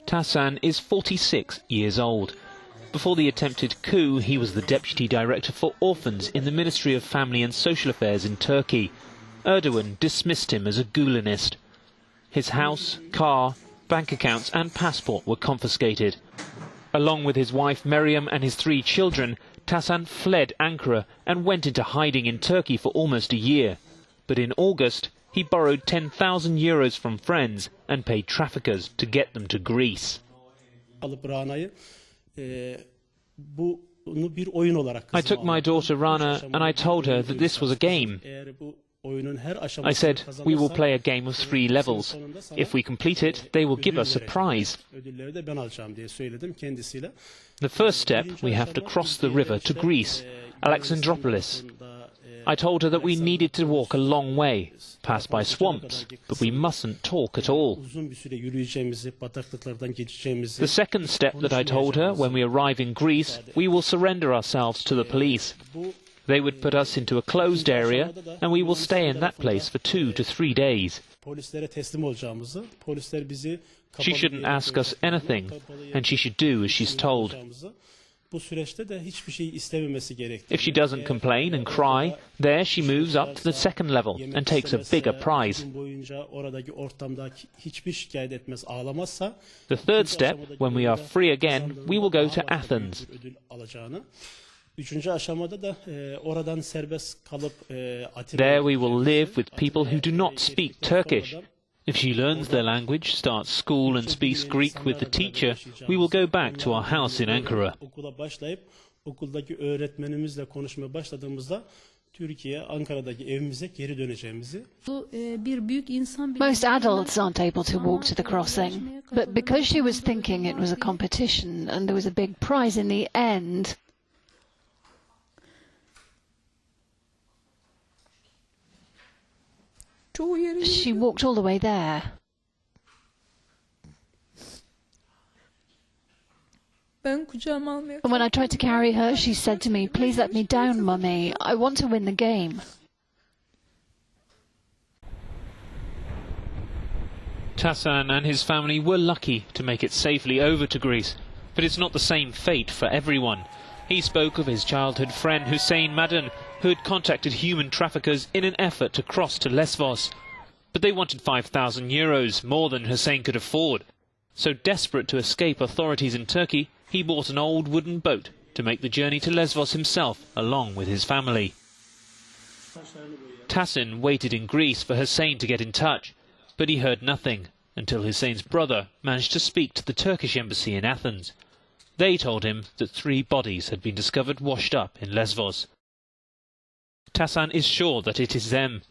Tahsin is 46 years old. Before the attempted coup, he was the Deputy Director for Orphans in the Ministry of Family and Social Affairs in Turkey. Erdogan dismissed him as a Gulenist. His house, car, bank accounts and passport were confiscated. Along with his wife Meryem and his 3 children, Tahsin fled Ankara and went into hiding in Turkey for almost a year. But in August, he borrowed €10,000 from friends and paid traffickers to get them to Greece. I took my daughter Rana and I told her that this was a game. I said, we will play a game of 3 levels. If we complete it, they will give us a prize. The first step, we have to cross the river to Greece, Alexandroupolis. I told her that we needed to walk a long way, pass by swamps, but we mustn't talk at all. The second step that I told her, when we arrive in Greece, we will surrender ourselves to the police. They would put us into a closed area, and we will stay in that place for 2 to 3 days. She shouldn't ask us anything, and she should do as she's told. If she doesn't complain and cry, there she moves up to the second level and takes a bigger prize. The third step, when we are free again, we will go to Athens. There we will live with people who do not speak Turkish. If she learns their language, starts school and speaks Greek with the teacher, we will go back to our house in Ankara. Most adults aren't able to walk to the crossing, but because she was thinking it was a competition and there was a big prize in the end, she walked all the way there. When I tried to carry her, she said to me, "Please let me down, Mummy. I want to win the game." Tahsin and his family were lucky to make it safely over to Greece, but it's not the same fate for everyone. He spoke of his childhood friend Hussein Madden, who had contacted human traffickers in an effort to cross to Lesvos. But they wanted €5,000, more than Hussein could afford. So desperate to escape authorities in Turkey, he bought an old wooden boat to make the journey to Lesvos himself, along with his family. Tahsin waited in Greece for Hussein to get in touch, but he heard nothing until Hussein's brother managed to speak to the Turkish embassy in Athens. They told him that 3 bodies had been discovered washed up in Lesvos. Tahsin is sure that it is them,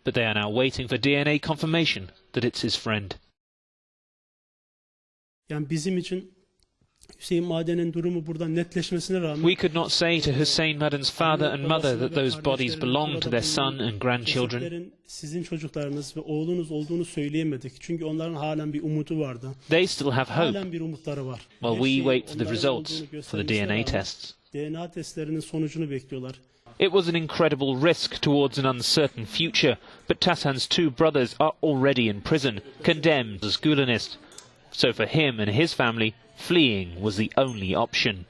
but they are now waiting for DNA confirmation that it's his friend. We could not say to Hussein Madden's father and mother that those bodies belong to their son and grandchildren. They still have hope, while we wait for the results for the DNA tests. It was an incredible risk towards an uncertain future, but Tahsin's 2 brothers are already in prison, condemned as Gulenists. So for him and his family, fleeing was the only option.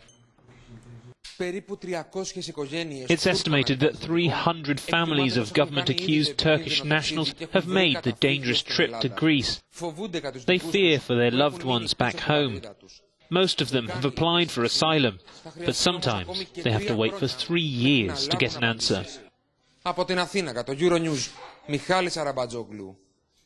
It's estimated that 300 families of government-accused Turkish nationals have made the dangerous trip to Greece. They fear for their loved ones back home. Most of them have applied for asylum, but sometimes they have to wait for 3 years to get an answer. Από την Αθήνα, για το euronews, Michalis Arabatzoglou.